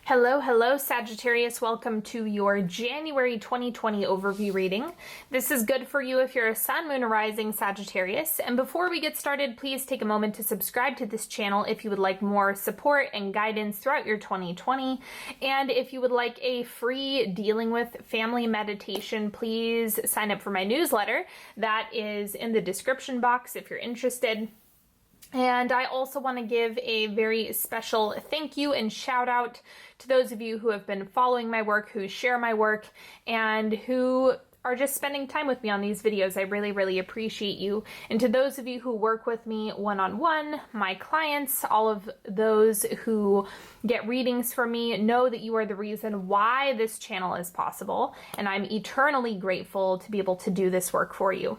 Hello, hello, Sagittarius. Welcome to your January 2020 overview reading. This is good for you if you're a Sun, Moon, or Rising Sagittarius. And before we get started, please take a moment to subscribe to this channel if you would like more support and guidance throughout your 2020. And if you would like a free dealing with family meditation, please sign up for my newsletter. That is in the description box if you're interested. And I also want to give a very special thank you and shout out to those of you who have been following my work, who share my work, and who are just spending time with me on these videos. I really, really appreciate you. And to those of you who work with me one-on-one, my clients, all of those who get readings from me, know that you are the reason why this channel is possible. And I'm eternally grateful to be able to do this work for you.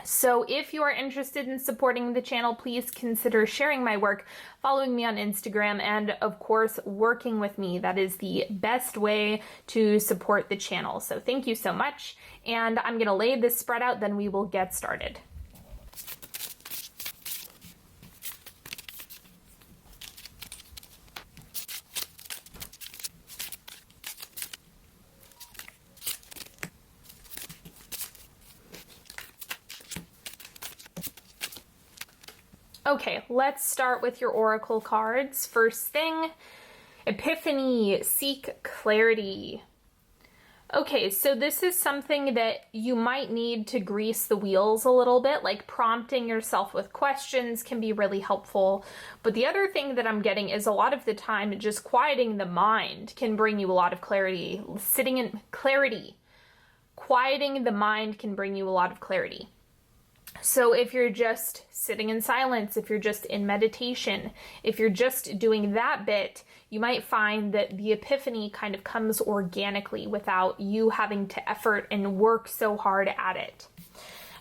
So if you are interested in supporting the channel, please consider sharing my work, following me on Instagram, and of course, working with me. That is the best way to support the channel. So thank you so much. And I'm going to lay this spread out, then we will get started. Okay, let's start with your oracle cards. First thing, Epiphany, seek clarity. Okay, so this is something that you might need to grease the wheels a little bit, like prompting yourself with questions can be really helpful. But the other thing that I'm getting is a lot of the time just quieting the mind can bring you a lot of clarity. Sitting in clarity. Quieting the mind can bring you a lot of clarity. So if you're just sitting in silence, if you're just in meditation, if you're just doing that bit, you might find that the epiphany kind of comes organically without you having to effort and work so hard at it.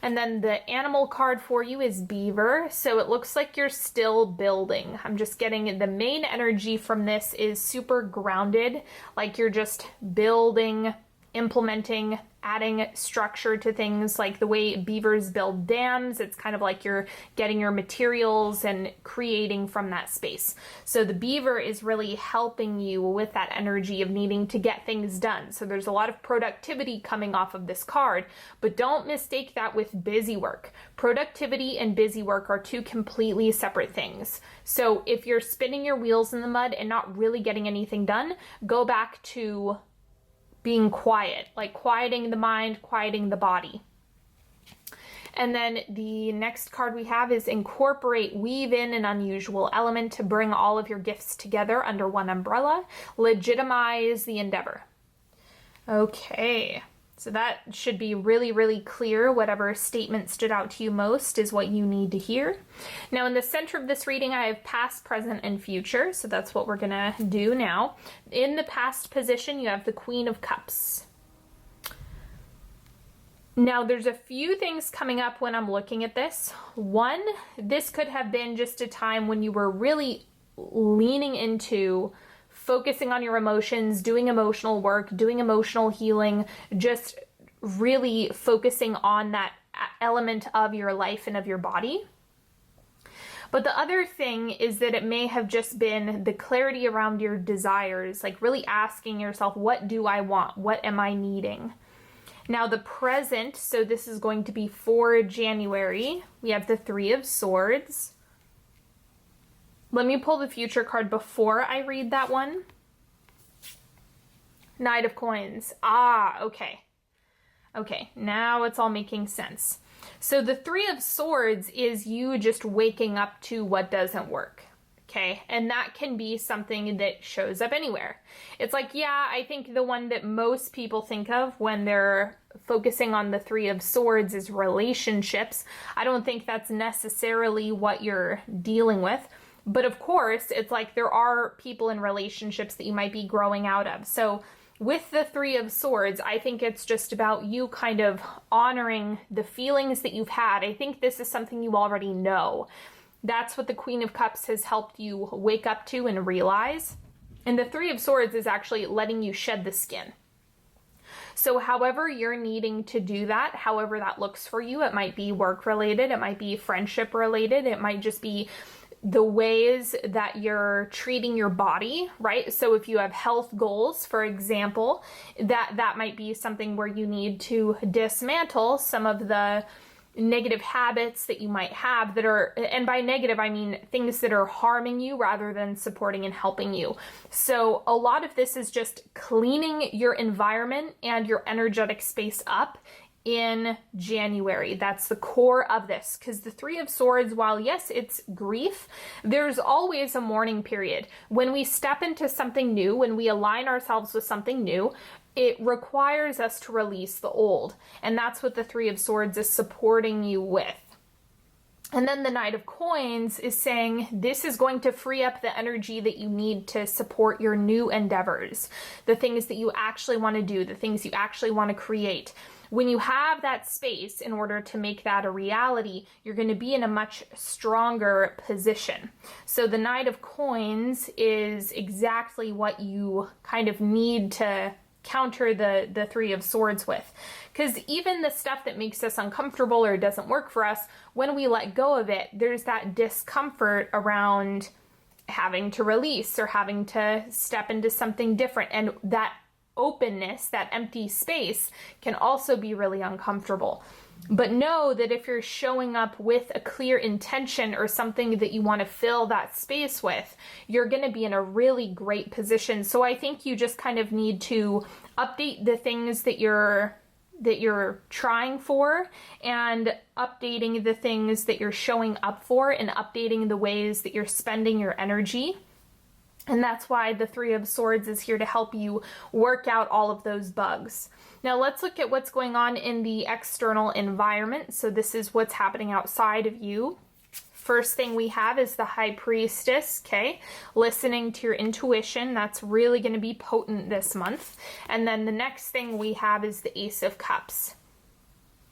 And then the animal card for you is beaver. So it looks like you're still building. I'm just getting the main energy from this is super grounded, like you're just building, implementing, adding structure to things, like the way beavers build dams. It's kind of like you're getting your materials and creating from that space. So the beaver is really helping you with that energy of needing to get things done. So there's a lot of productivity coming off of this card, but don't mistake that with busy work. Productivity and busy work are two completely separate things. So if you're spinning your wheels in the mud and not really getting anything done, go back to being quiet, like quieting the mind, quieting the body. And then the next card we have is incorporate, weave in an unusual element to bring all of your gifts together under one umbrella, legitimize the endeavor. Okay, so that should be really, really clear. Whatever statement stood out to you most is what you need to hear. Now in the center of this reading, I have past, present, and future. So that's what we're gonna do now. In the past position, you have the Queen of Cups. Now there's a few things coming up when I'm looking at this. One, this could have been just a time when you were really leaning into focusing on your emotions, doing emotional work, doing emotional healing, just really focusing on that element of your life and of your body. But the other thing is that it may have just been the clarity around your desires, like really asking yourself, what do I want? What am I needing? Now the present, so this is going to be for January. We have the Three of Swords. Let me pull the future card before I read that one. Knight of Coins. Ah, okay. Okay, now it's all making sense. So the Three of Swords is you just waking up to what doesn't work. Okay, and that can be something that shows up anywhere. It's like, yeah, I think the one that most people think of when they're focusing on the Three of Swords is relationships. I don't think that's necessarily what you're dealing with. But of course, it's like there are people in relationships that you might be growing out of. So with the Three of Swords, I think it's just about you kind of honoring the feelings that you've had. I think this is something you already know. That's what the Queen of Cups has helped you wake up to and realize. And the Three of Swords is actually letting you shed the skin. So however you're needing to do that, however that looks for you, it might be work related, it might be friendship related, it might just be the ways that you're treating your body, right? So if you have health goals, for example, that might be something where you need to dismantle some of the negative habits that you might have that are, and by negative, I mean things that are harming you rather than supporting and helping you. So a lot of this is just cleaning your environment and your energetic space up in January. That's the core of this, because the Three of Swords, while yes, it's grief, there's always a mourning period. When we step into something new, when we align ourselves with something new, it requires us to release the old. And that's what the Three of Swords is supporting you with. And then the Knight of Coins is saying this is going to free up the energy that you need to support your new endeavors, the things that you actually want to do, the things you actually want to create. When you have that space in order to make that a reality, you're going to be in a much stronger position. So the Knight of Coins is exactly what you kind of need to counter the Three of Swords with. Because even the stuff that makes us uncomfortable or doesn't work for us, when we let go of it, there's that discomfort around having to release or having to step into something different. And that openness, that empty space, can also be really uncomfortable. But know that if you're showing up with a clear intention or something that you want to fill that space with, you're going to be in a really great position. So I think you just kind of need to update the things that you're trying for, and updating the things that you're showing up for, and updating the ways that you're spending your energy. And that's why the Three of Swords is here to help you work out all of those bugs. Now let's look at what's going on in the external environment. So this is what's happening outside of you. First thing we have is the High Priestess, okay? Listening to your intuition, that's really going to be potent this month. And then the next thing we have is the Ace of Cups.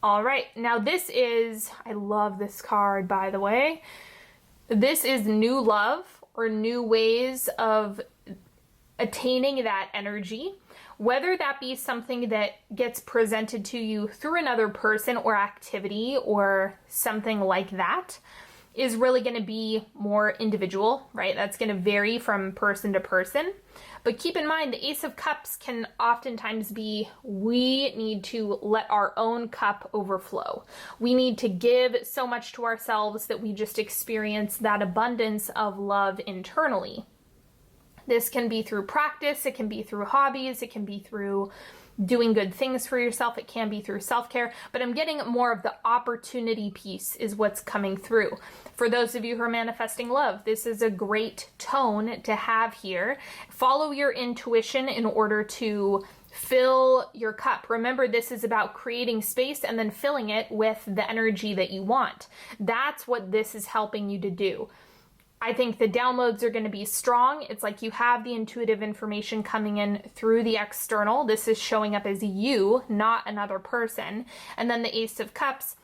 All right, now this is, I love this card, by the way. This is new love, or new ways of attaining that energy, whether that be something that gets presented to you through another person or activity or something like that, is really going to be more individual, right? That's going to vary from person to person. But keep in mind, the Ace of Cups can oftentimes be, we need to let our own cup overflow. We need to give so much to ourselves that we just experience that abundance of love internally. This can be through practice, it can be through hobbies, it can be through doing good things for yourself, it can be through self-care, but I'm getting more of the opportunity piece is what's coming through. For those of you who are manifesting love, this is a great tone to have here. Follow your intuition in order to fill your cup. Remember, this is about creating space and then filling it with the energy that you want. That's what this is helping you to do. I think the downloads are going to be strong. It's like you have the intuitive information coming in through the external. This is showing up as you, not another person. And then the Ace of Cups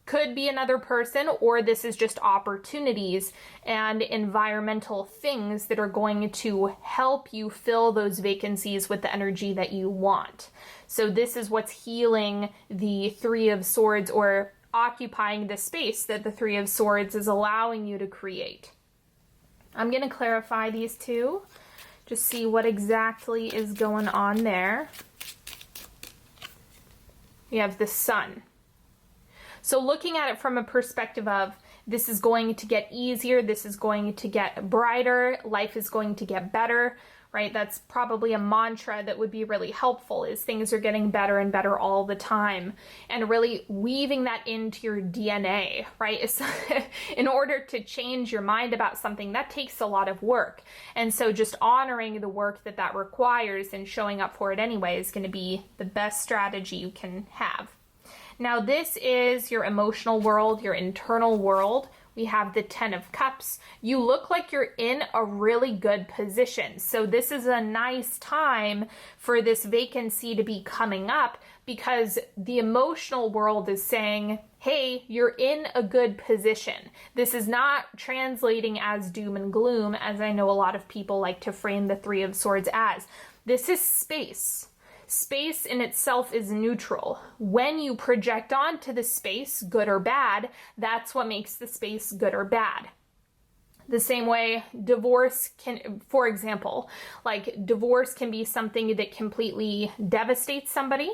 could be another person, or this is just opportunities and environmental things that are going to help you fill those vacancies with the energy that you want. So this is what's healing the Three of Swords, or occupying the space that the Three of Swords is allowing you to create. I'm going to clarify these two, just see what exactly is going on there. We have the Sun. So looking at it from a perspective of, this is going to get easier, this is going to get brighter, life is going to get better, right? That's probably a mantra that would be really helpful, is things are getting better and better all the time, and really weaving that into your DNA, right? In order to change your mind about something, that takes a lot of work. And so just honoring the work that requires and showing up for it anyway is going to be the best strategy you can have. Now this is your emotional world, your internal world. We have the Ten of Cups. You look like you're in a really good position. So this is a nice time for this vacancy to be coming up, because the emotional world is saying, hey, you're in a good position. This is not translating as doom and gloom, as I know a lot of people like to frame the Three of Swords as. This is space. Space in itself is neutral. When you project onto the space, good or bad, that's what makes the space good or bad. The same way divorce can, for example, like divorce can be something that completely devastates somebody,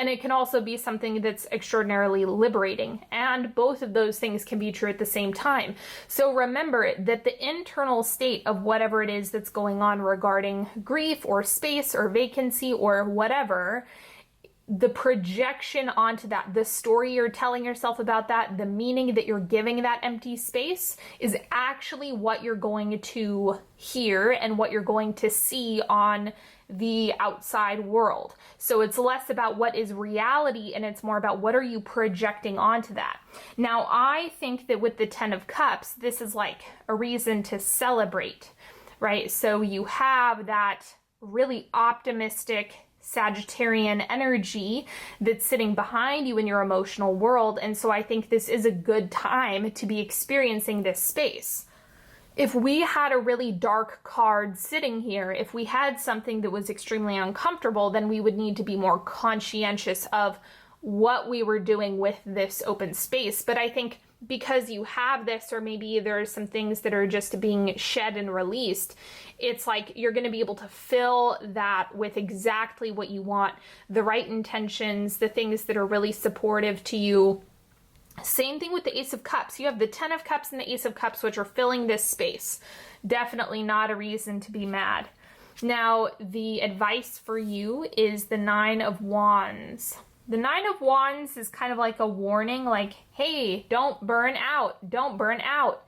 and it can also be something that's extraordinarily liberating. And both of those things can be true at the same time. So remember that the internal state of whatever it is that's going on regarding grief or space or vacancy or whatever, the projection onto that, the story you're telling yourself about that, the meaning that you're giving that empty space is actually what you're going to hear and what you're going to see on the outside world. So it's less about what is reality and it's more about what are you projecting onto that. Now, I think that with the 10 of Cups, this is like a reason to celebrate, right? So you have that really optimistic Sagittarian energy that's sitting behind you in your emotional world. And so I think this is a good time to be experiencing this space. If we had a really dark card sitting here, if we had something that was extremely uncomfortable, then we would need to be more conscientious of what we were doing with this open space. But I think because you have this, or maybe there are some things that are just being shed and released, it's like you're going to be able to fill that with exactly what you want, the right intentions, the things that are really supportive to you. Same thing with the Ace of Cups. You have the 10 of Cups and the Ace of Cups, which are filling this space. Definitely not a reason to be mad. Now, the advice for you is the 9 of Wands. The 9 of Wands is kind of like a warning, like, hey, don't burn out. Don't burn out.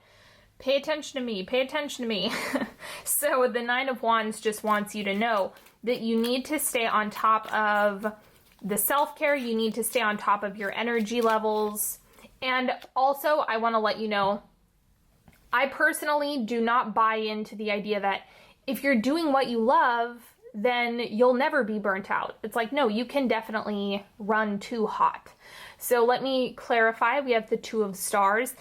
Pay attention to me. Pay attention to me. So the 9 of Wands just wants you to know that you need to stay on top of the self-care. You need to stay on top of your energy levels. And also, I want to let you know, I personally do not buy into the idea that if you're doing what you love, then you'll never be burnt out. It's like, no, you can definitely run too hot. So let me clarify. We have the 2 of Stars.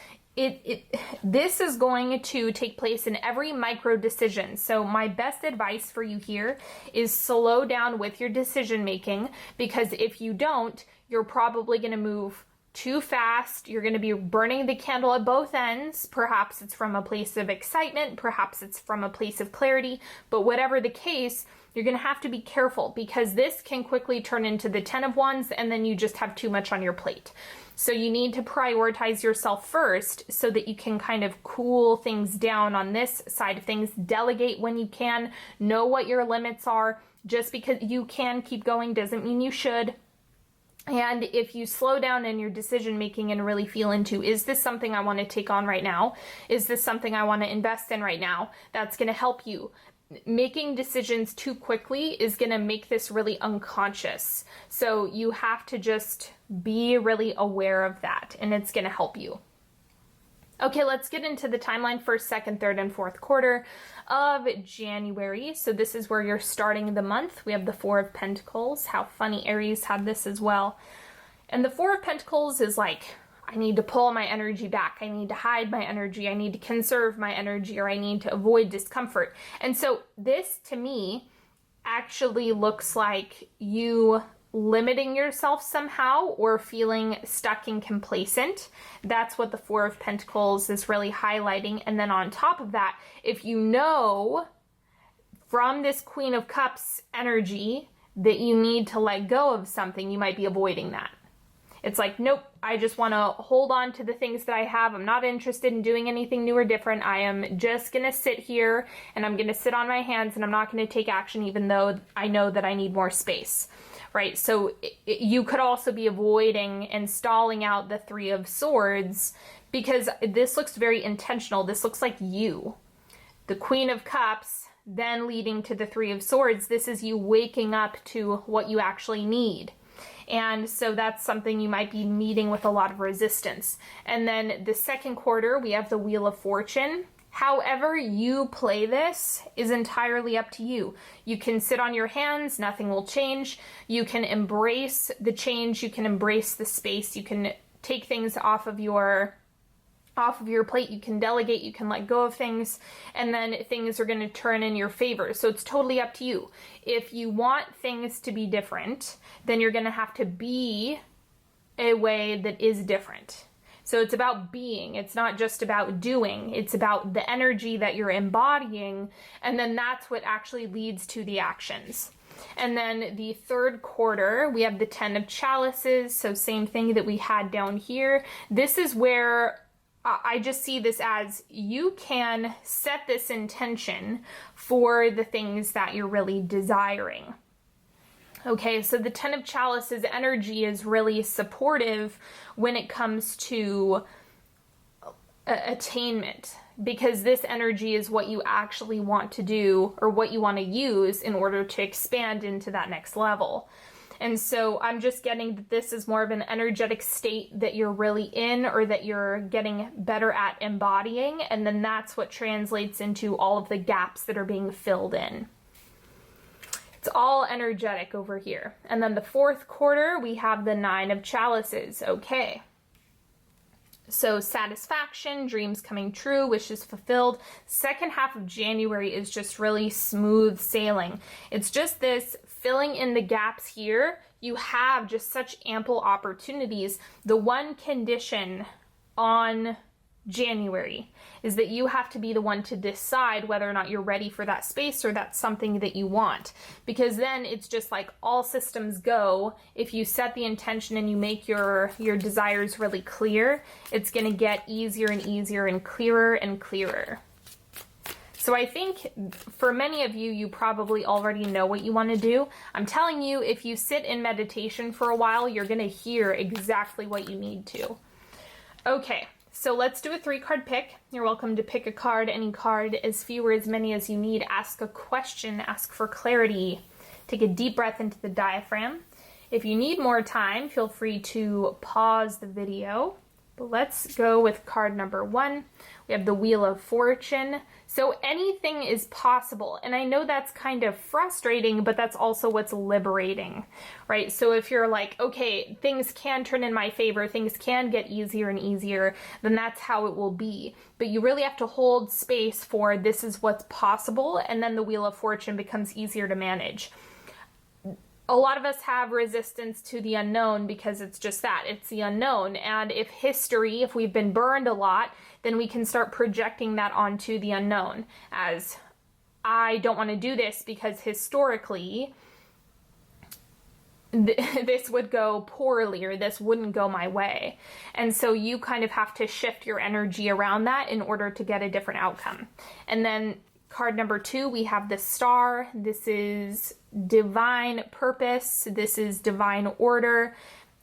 This is going to take place in every micro decision. So my best advice for you here is slow down with your decision making, because if you don't, you're probably going to move too fast. You're going to be burning the candle at both ends. Perhaps it's from a place of excitement, perhaps it's from a place of clarity, but whatever the case, you're going to have to be careful, because this can quickly turn into the 10 of Wands and then you just have too much on your plate. So you need to prioritize yourself first so that you can kind of cool things down on this side of things. Delegate when you can. Know what your limits are. Just because you can keep going doesn't mean you should. And if you slow down in your decision making and really feel into, is this something I want to take on right now? Is this something I want to invest in right now? That's going to help you. Making decisions too quickly is going to make this really unconscious. So you have to just be really aware of that, and it's going to help you. Okay, let's get into the timeline for 2nd, 3rd, and 4th quarter of January. So this is where you're starting the month. We have the 4 of Pentacles. How funny, Aries had this as well. And the 4 of Pentacles is like, I need to pull my energy back. I need to hide my energy. I need to conserve my energy, or I need to avoid discomfort. And so this, to me, actually looks like you limiting yourself somehow or feeling stuck and complacent. That's what the 4 of Pentacles is really highlighting. And then on top of that, if you know from this Queen of Cups energy that you need to let go of something, you might be avoiding that. It's like, nope, I just want to hold on to the things that I have. I'm not interested in doing anything new or different. I am just going to sit here and I'm going to sit on my hands and I'm not going to take action even though I know that I need more space. Right? So you could also be avoiding and stalling out the 3 of Swords, because this looks very intentional. This looks like you. The Queen of Cups then leading to the 3 of Swords. This is you waking up to what you actually need. And so that's something you might be meeting with a lot of resistance. And then the 2nd quarter, we have the Wheel of Fortune. However you play this is entirely up to you. You can sit on your hands, nothing will change. You can embrace the change, you can embrace the space, you can take things off of your plate, you can delegate, you can let go of things, and then things are going to turn in your favor. So it's totally up to you. If you want things to be different, then you're going to have to be a way that is different. So it's about being. It's not just about doing. It's about the energy that you're embodying, and then that's what actually leads to the actions. And then the third quarter, we have the 10 of chalices. So same thing that we had down here. This is where I just see this as you can set this intention for the things that you're really desiring. Okay, so the 10 of chalices energy is really supportive when it comes to attainment, because this energy is what you actually want to do or what you want to use in order to expand into that next level. And so I'm just getting that this is more of an energetic state that you're really in, or that you're getting better at embodying, and then that's what translates into all of the gaps that are being filled in. It's all energetic over here. And then the fourth quarter, we have the 9 of chalices. Okay. So satisfaction, dreams coming true, wishes fulfilled. Second half of January is just really smooth sailing. It's just this filling in the gaps here. You have just such ample opportunities. The one condition on January is that you have to be the one to decide whether or not you're ready for that space or that's something that you want. Because then it's just like all systems go. If you set the intention and you make your desires really clear, it's going to get easier and easier and clearer. So I think for many of you, you probably already know what you want to do. I'm telling you, if you sit in meditation for a while, you're going to hear exactly what you need to. Okay. So let's do a 3-card pick. You're welcome to pick a card, any card, as few or as many as you need. Ask a question, ask for clarity. Take a deep breath into the diaphragm. If you need more time, feel free to pause the video. But let's go with card number 1. We have the Wheel of Fortune. So anything is possible. And I know that's kind of frustrating, but that's also what's liberating, right? So if you're like, okay, things can turn in my favor, things can get easier and easier, then that's how it will be. But you really have to hold space for this is what's possible, and then the Wheel of Fortune becomes easier to manage. A lot of us have resistance to the unknown because it's just that, it's the unknown. And if we've been burned a lot, then we can start projecting that onto the unknown as, I don't want to do this because historically this would go poorly, or this wouldn't go my way. And so you kind of have to shift your energy around that in order to get a different outcome. And then card number 2, we have the Star. This is divine purpose. This is divine order.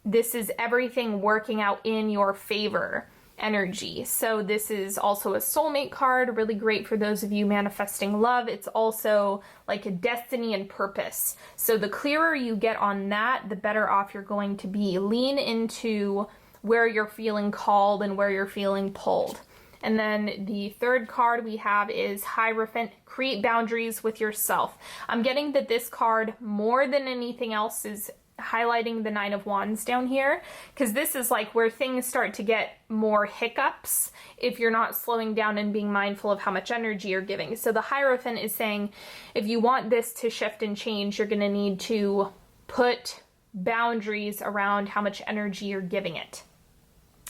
This is everything working out in your favor energy. So this is also a soulmate card, really great for those of you manifesting love. It's also like a destiny and purpose. So the clearer you get on that, the better off you're going to be. Lean into where you're feeling called and where you're feeling pulled. And then the third card we have is Hierophant, create boundaries with yourself. I'm getting that this card, more than anything else, is highlighting the 9 of Wands down here, because this is like where things start to get more hiccups if you're not slowing down and being mindful of how much energy you're giving. So the Hierophant is saying, if you want this to shift and change, you're going to need to put boundaries around how much energy you're giving it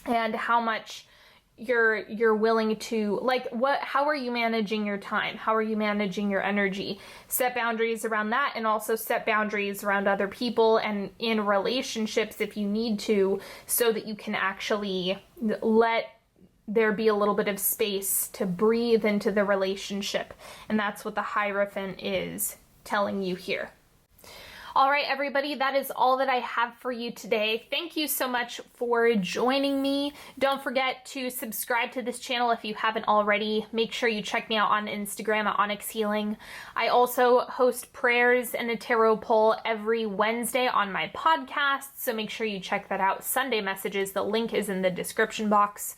and how much you're willing to, like, how are you managing your time? How are you managing your energy? Set boundaries around that, and also set boundaries around other people and in relationships if you need to, so that you can actually let there be a little bit of space to breathe into the relationship. And that's what the Hierophant is telling you here. All right, everybody, that is all that I have for you today. Thank you so much for joining me. Don't forget to subscribe to this channel if you haven't already. Make sure you check me out on Instagram at Onyx Healing. I also host prayers and a tarot poll every Wednesday on my podcast, so make sure you check that out. Sunday messages, the link is in the description box.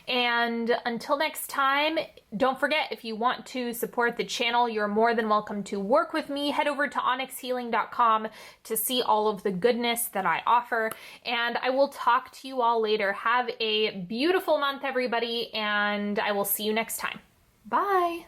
And until next time, don't forget, if you want to support the channel, you're more than welcome to work with me. Head over to onyxhealing.com to see all of the goodness that I offer. And I will talk to you all later. Have a beautiful month, everybody, and I will see you next time. Bye.